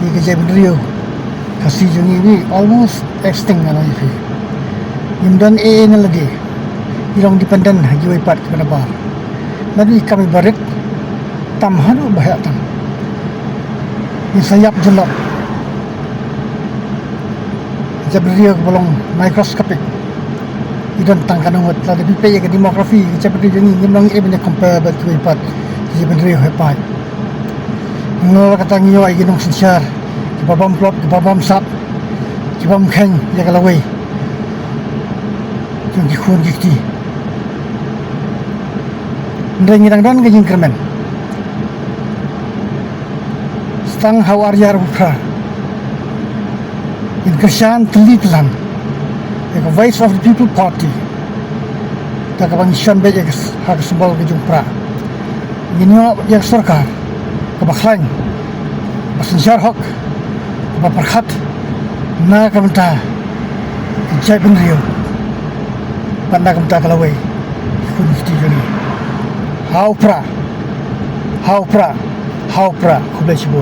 Ika jay riew kasi jong ini almost extinct na ifi. Yung dan na lagi ilang dependen haji part kepada bar. Nabi kami barit tamhan bahaya tam. Yung sayap jelok. Jay riew bolong microscopic. Idan tangkan ngot la lebih pay ke demografi jay riew ni memang ibnya comparable to part jay riew hepat. Ngol kata ngiyo ay ginong sinsar. Kibabam plot, kibabam sap, kibabam kren ya kalaway. Yung dikun dikti. Ndeng ngirang dan gajing kermen. Stang hawar yar bukra. In kerjaan telitlan. The voice of the people party. Takabang isyan baik hak sembal gajung pra. Ginyo yak sarkar. Kabaklang. Basensyar hok. Baperkhat na kamta jay riew panda kamta kalaway kunti joni how pra kublai sibo